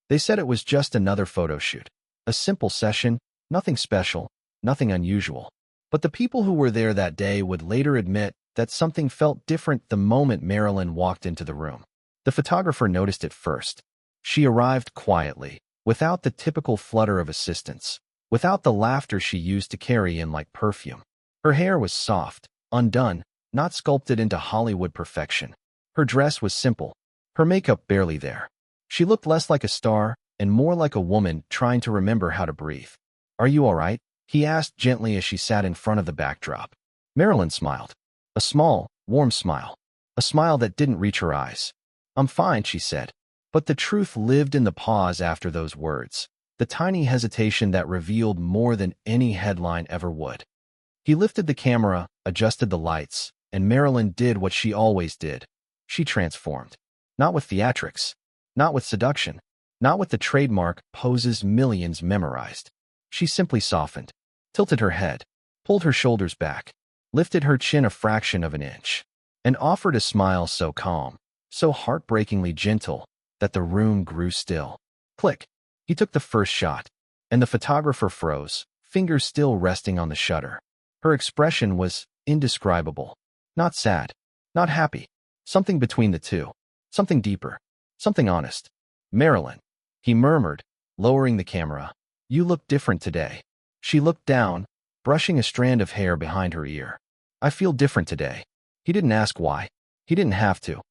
They said it was just another photo shoot. A simple session, nothing special, nothing unusual. But the people who were there that day would later admit that something felt different the moment Marilyn walked into the room. The photographer noticed it first. She arrived quietly, without the typical flutter of assistants, without the laughter she used to carry in like perfume. Her hair was soft, undone, not sculpted into Hollywood perfection. Her dress was simple, her makeup barely there. She looked less like a star and more like a woman trying to remember how to breathe. "Are you all right?" he asked gently as she sat in front of the backdrop. Marilyn smiled. A small, warm smile. A smile that didn't reach her eyes. "I'm fine," she said. But the truth lived in the pause after those words, the tiny hesitation that revealed more than any headline ever would. He lifted the camera, adjusted the lights, and Marilyn did what she always did. She transformed. Not with theatrics, not with seduction, not with the trademark poses millions memorized. She simply softened, tilted her head, pulled her shoulders back, lifted her chin a fraction of an inch, and offered a smile so calm, so heartbreakingly gentle, that the room grew still. Click. He took the first shot, and the photographer froze, fingers still resting on the shutter. Her expression was indescribable. Not sad, not happy. Something between the two. Something deeper. Something honest. "Marilyn," he murmured, lowering the camera. "You look different today." She looked down, brushing a strand of hair behind her ear. "I feel different today." He didn't ask why. He didn't have to.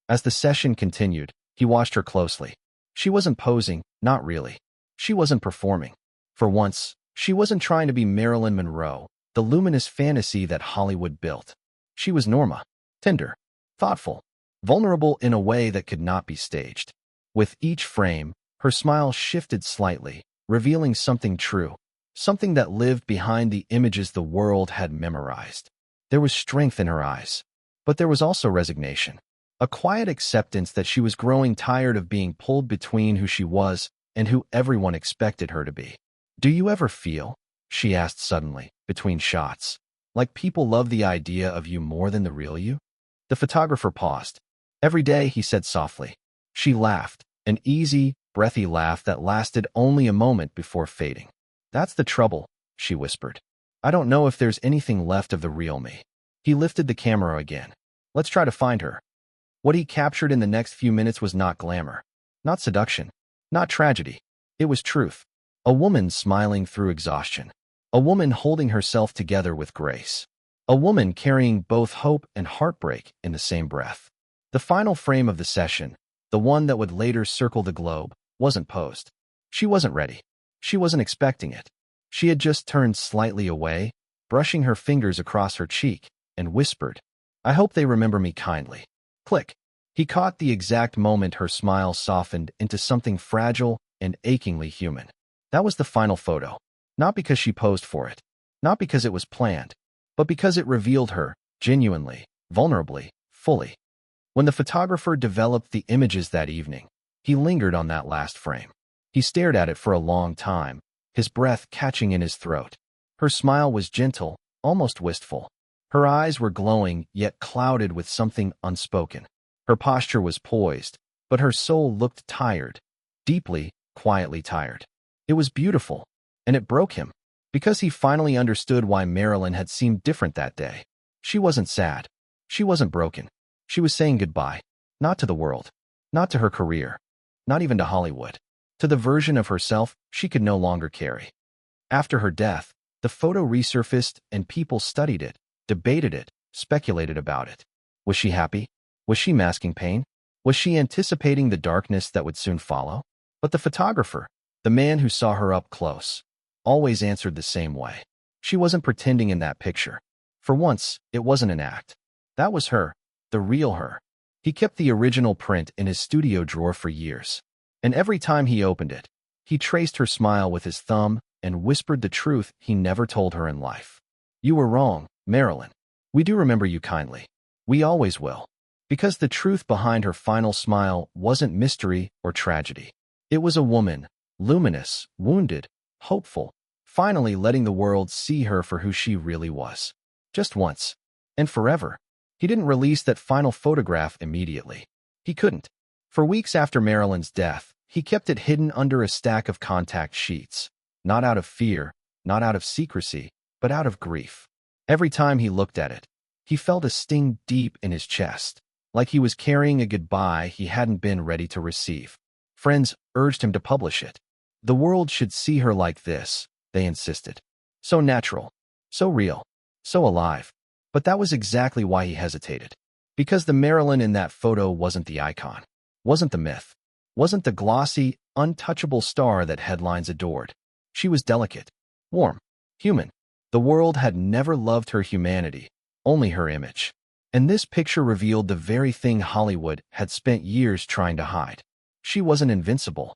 As the session continued, he watched her closely. She wasn't posing, not really. She wasn't performing. For once, she wasn't trying to be Marilyn Monroe, the luminous fantasy that Hollywood built. She was Norma, tender, thoughtful, vulnerable in a way that could not be staged. With each frame, her smile shifted slightly, revealing something true, something that lived behind the images the world had memorized. There was strength in her eyes, but there was also resignation, a quiet acceptance that she was growing tired of being pulled between who she was and who everyone expected her to be. "Do you ever feel," she asked suddenly, between shots, "like people love the idea of you more than the real you?" The photographer paused. "Every day," he said softly. She laughed, an easy, breathy laugh that lasted only a moment before fading. "That's the trouble," she whispered. "I don't know if there's anything left of the real me." He lifted the camera again. "Let's try to find her." What he captured in the next few minutes was not glamour, not seduction, not tragedy. It was truth. A woman smiling through exhaustion. A woman holding herself together with grace. A woman carrying both hope and heartbreak in the same breath. The final frame of the session, the one that would later circle the globe, wasn't posed. She wasn't ready. She wasn't expecting it. She had just turned slightly away, brushing her fingers across her cheek, and whispered, "I hope they remember me kindly." Click. He caught the exact moment her smile softened into something fragile and achingly human. That was the final photo. Not because she posed for it, not because it was planned, but because it revealed her, genuinely, vulnerably, fully. When the photographer developed the images that evening, he lingered on that last frame. He stared at it for a long time, his breath catching in his throat. Her smile was gentle, almost wistful. Her eyes were glowing, yet clouded with something unspoken. Her posture was poised, but her soul looked tired, deeply, quietly tired. It was beautiful, and it broke him, because he finally understood why Marilyn had seemed different that day. She wasn't sad. She wasn't broken. She was saying goodbye, not to the world, not to her career, not even to Hollywood, to the version of herself she could no longer carry. After her death, the photo resurfaced and people studied it, debated it, speculated about it. Was she happy? Was she masking pain? Was she anticipating the darkness that would soon follow? But the photographer, the man who saw her up close, always answered the same way. She wasn't pretending in that picture. For once, it wasn't an act. That was her, the real her. He kept the original print in his studio drawer for years. And every time he opened it, he traced her smile with his thumb and whispered the truth he never told her in life. "You were wrong, Marilyn. We do remember you kindly. We always will." Because the truth behind her final smile wasn't mystery or tragedy. It was a woman, luminous, wounded, hopeful, finally letting the world see her for who she really was. Just once. And forever. He didn't release that final photograph immediately. He couldn't. For weeks after Marilyn's death, He kept it hidden under a stack of contact sheets, not out of fear, not out of secrecy, but out of grief. Every time he looked at it, he felt a sting deep in his chest, like he was carrying a goodbye he hadn't been ready to receive. Friends urged him to publish it. The world should see her like this, they insisted. So natural, so real, so alive. But that was exactly why he hesitated. Because the Marilyn in that photo wasn't the icon, wasn't the myth, wasn't the glossy, untouchable star that headlines adored. She was delicate, warm, human. The world had never loved her humanity, only her image. And this picture revealed the very thing Hollywood had spent years trying to hide. She wasn't invincible.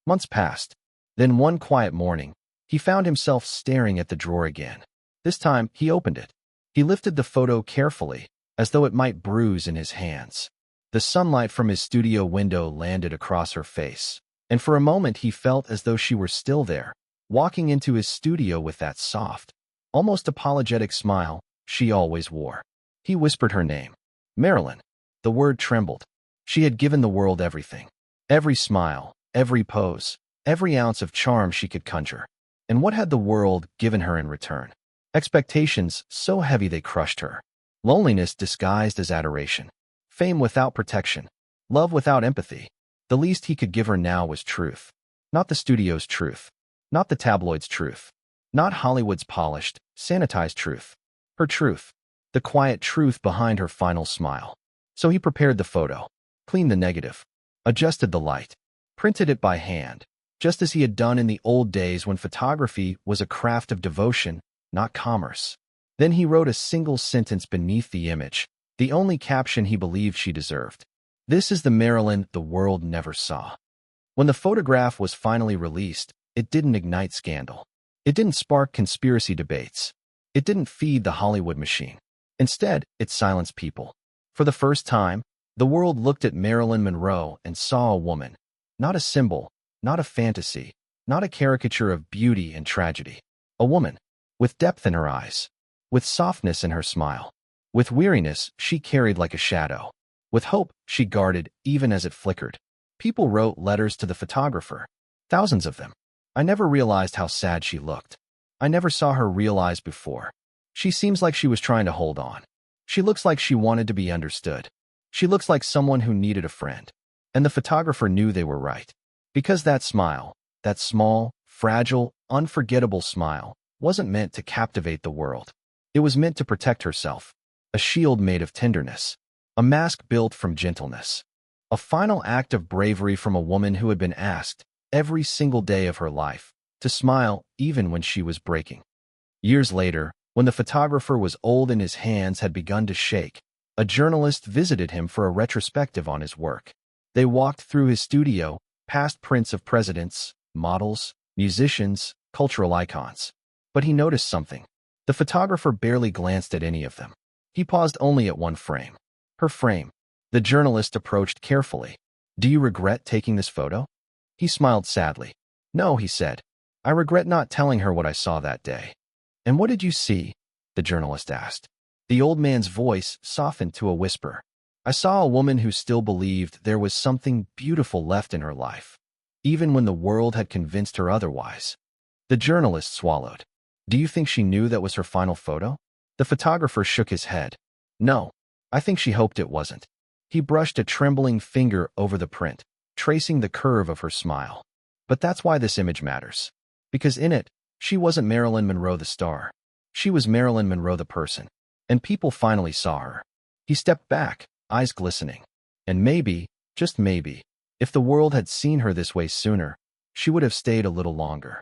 Months passed. Then one quiet morning, he found himself staring at the drawer again. This time, he opened it. He lifted the photo carefully, as though it might bruise in his hands. The sunlight from his studio window landed across her face, and for a moment he felt as though she were still there, walking into his studio with that soft, almost apologetic smile she always wore. He whispered her name. Marilyn. The word trembled. She had given the world everything. Every smile, every pose, every ounce of charm she could conjure. And what had the world given her in return? Expectations so heavy they crushed her. Loneliness disguised as adoration. Fame without protection. Love without empathy. The least he could give her now was truth. Not the studio's truth. Not the tabloid's truth. Not Hollywood's polished, sanitized truth. Her truth. The quiet truth behind her final smile. So he prepared the photo, cleaned the negative, adjusted the light, printed it by hand, just as he had done in the old days when photography was a craft of devotion, not commerce. Then he wrote a single sentence beneath the image, the only caption he believed she deserved. This is the Marilyn the world never saw. When the photograph was finally released, it didn't ignite scandal. It didn't spark conspiracy debates. It didn't feed the Hollywood machine. Instead, it silenced people. For the first time, the world looked at Marilyn Monroe and saw a woman, not a symbol, not a fantasy, not a caricature of beauty and tragedy. A woman, with depth in her eyes, with softness in her smile. With weariness, she carried like a shadow. With hope, she guarded even as it flickered. People wrote letters to the photographer. Thousands of them. I never realized how sad she looked. I never saw her real eyes before. She seems like she was trying to hold on. She looks like she wanted to be understood. She looks like someone who needed a friend. And the photographer knew they were right. Because that smile, that small, fragile, unforgettable smile, wasn't meant to captivate the world. It was meant to protect herself. A shield made of tenderness. A mask built from gentleness. A final act of bravery from a woman who had been asked, every single day of her life, to smile even when she was breaking. Years later, when the photographer was old and his hands had begun to shake, a journalist visited him for a retrospective on his work. They walked through his studio, past prints of presidents, models, musicians, cultural icons. But he noticed something. The photographer barely glanced at any of them. He paused only at one frame. Her frame. The journalist approached carefully. Do you regret taking this photo? He smiled sadly. No, he said. I regret not telling her what I saw that day. And what did you see? The journalist asked. The old man's voice softened to a whisper. I saw a woman who still believed there was something beautiful left in her life, even when the world had convinced her otherwise. The journalist swallowed. Do you think she knew that was her final photo? The photographer shook his head. No, I think she hoped it wasn't. He brushed a trembling finger over the print, tracing the curve of her smile. But that's why this image matters. Because in it, she wasn't Marilyn Monroe the star. She was Marilyn Monroe the person. And people finally saw her. He stepped back, eyes glistening. And maybe, just maybe, if the world had seen her this way sooner, she would have stayed a little longer.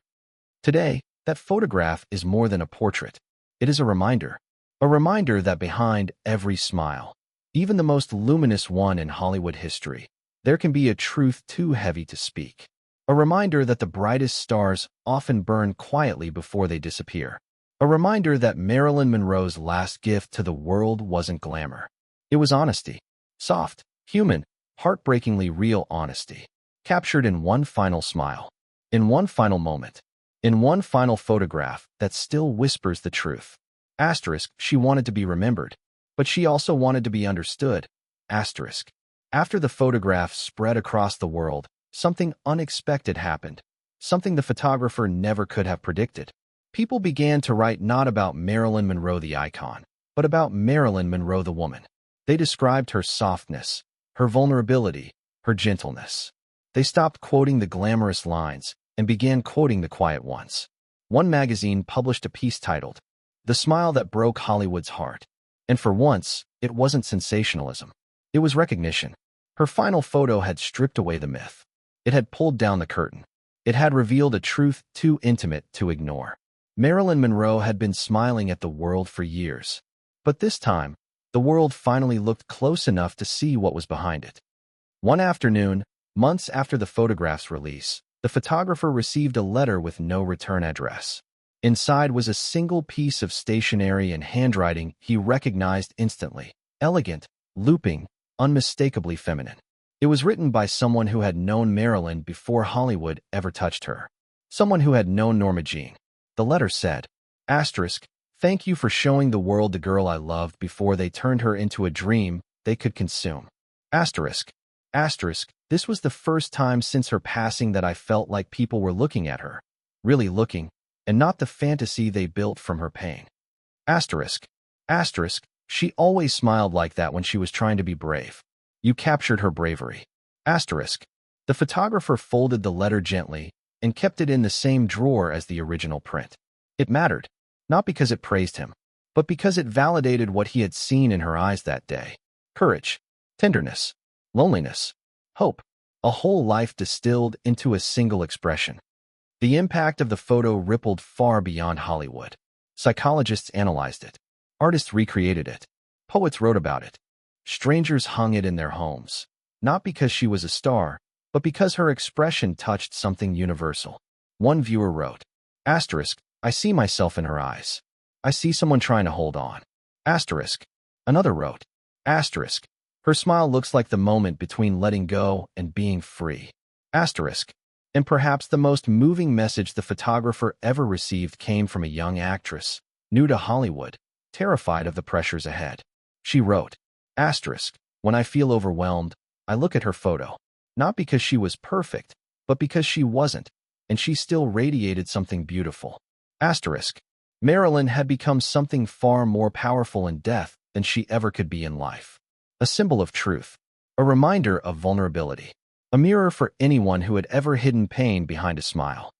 Today, that photograph is more than a portrait. It is a reminder that behind every smile, even the most luminous one in Hollywood history, there can be a truth too heavy to speak. A reminder that the brightest stars often burn quietly before they disappear. A reminder that Marilyn Monroe's last gift to the world wasn't glamour. It was honesty. Soft, human, heartbreakingly real honesty. Captured in one final smile. In one final moment. In one final photograph that still whispers the truth. Asterisk, she wanted to be remembered. But she also wanted to be understood. Asterisk. After the photograph spread across the world, something unexpected happened, something the photographer never could have predicted. People began to write not about Marilyn Monroe the icon, but about Marilyn Monroe the woman. They described her softness, her vulnerability, her gentleness. They stopped quoting the glamorous lines and began quoting the quiet ones. One magazine published a piece titled, "The Smile That Broke Hollywood's Heart." And for once, it wasn't sensationalism. It was recognition. Her final photo had stripped away the myth. It had pulled down the curtain. It had revealed a truth too intimate to ignore. Marilyn Monroe had been smiling at the world for years. But this time, the world finally looked close enough to see what was behind it. One afternoon, months after the photograph's release, the photographer received a letter with no return address. Inside was a single piece of stationery and handwriting he recognized instantly. Elegant, looping, unmistakably feminine. It was written by someone who had known Marilyn before Hollywood ever touched her. Someone who had known Norma Jean. The letter said, asterisk, "Thank you for showing the world the girl I loved before they turned her into a dream they could consume." Asterisk. Asterisk. This was the first time since her passing that I felt like people were looking at her. Really looking, and not the fantasy they built from her pain. Asterisk. Asterisk. She always smiled like that when she was trying to be brave. You captured her bravery. Asterisk. The photographer folded the letter gently and kept it in the same drawer as the original print. It mattered, not because it praised him, but because it validated what he had seen in her eyes that day. Courage, tenderness, loneliness, hope, a whole life distilled into a single expression. The impact of the photo rippled far beyond Hollywood. Psychologists analyzed it. Artists recreated it. Poets wrote about it. Strangers hung it in their homes, not because she was a star, but because her expression touched something universal. One viewer wrote, asterisk, "I see myself in her eyes. I see someone trying to hold on." Asterisk. Another wrote, asterisk, "Her smile looks like the moment between letting go and being free." Asterisk. And perhaps the most moving message the photographer ever received came from a young actress, new to Hollywood, terrified of the pressures ahead. She wrote, asterisk, "When I feel overwhelmed, I look at her photo. Not because she was perfect, but because she wasn't, and she still radiated something beautiful." Asterisk. Marilyn had become something far more powerful in death than she ever could be in life. A symbol of truth. A reminder of vulnerability. A mirror for anyone who had ever hidden pain behind a smile.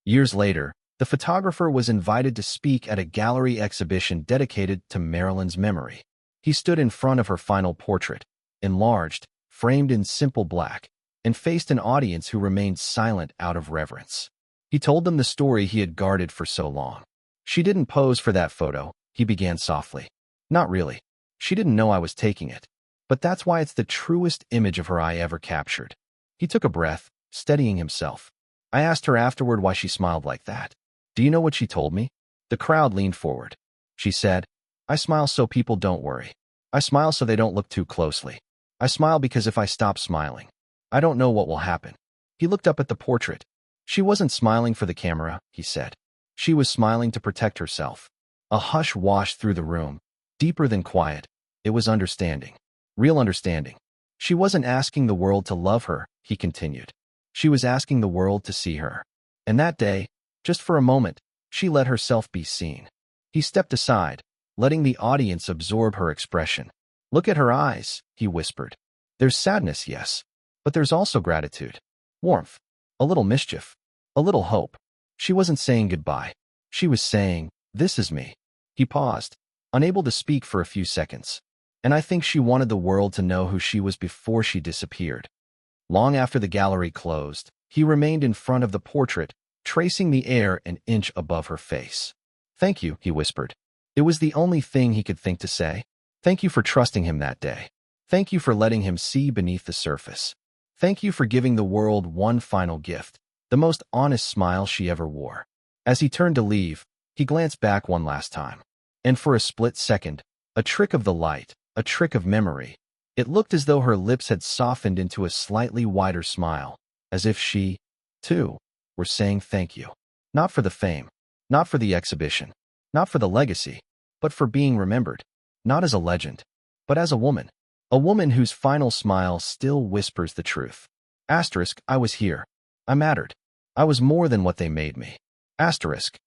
Years later, the photographer was invited to speak at a gallery exhibition dedicated to Marilyn's memory. He stood in front of her final portrait, enlarged, framed in simple black, and faced an audience who remained silent out of reverence. He told them the story he had guarded for so long. "She didn't pose for that photo," he began softly. "Not really. She didn't know I was taking it. But that's why it's the truest image of her I ever captured." He took a breath, steadying himself. "I asked her afterward why she smiled like that. Do you know what she told me?" The crowd leaned forward. She said, "I smile so people don't worry. I smile so they don't look too closely. I smile because if I stop smiling, I don't know what will happen." He looked up at the portrait. She wasn't smiling for the camera, he said. She was smiling to protect herself. A hush washed through the room, deeper than quiet. It was understanding. Real understanding. She wasn't asking the world to love her, he continued. She was asking the world to see her. And that day, just for a moment, she let herself be seen. He stepped aside, letting the audience absorb her expression. "Look at her eyes," he whispered. "There's sadness, yes, but there's also gratitude, warmth, a little mischief, a little hope." She wasn't saying goodbye. She was saying, "This is me." He paused, unable to speak for a few seconds. And I think she wanted the world to know who she was before she disappeared. Long after the gallery closed, he remained in front of the portrait, tracing the air an inch above her face. "Thank you," he whispered. It was the only thing he could think to say. Thank you for trusting him that day. Thank you for letting him see beneath the surface. Thank you for giving the world one final gift, the most honest smile she ever wore. As he turned to leave, he glanced back one last time. And for a split second, a trick of the light, a trick of memory, it looked as though her lips had softened into a slightly wider smile, as if she, too, were saying thank you. Not for the fame, not for the exhibition, not for the legacy, but for being remembered, not as a legend, but as a woman whose final smile still whispers the truth. Asterisk, I was here. I mattered. I was more than what they made me. Asterisk,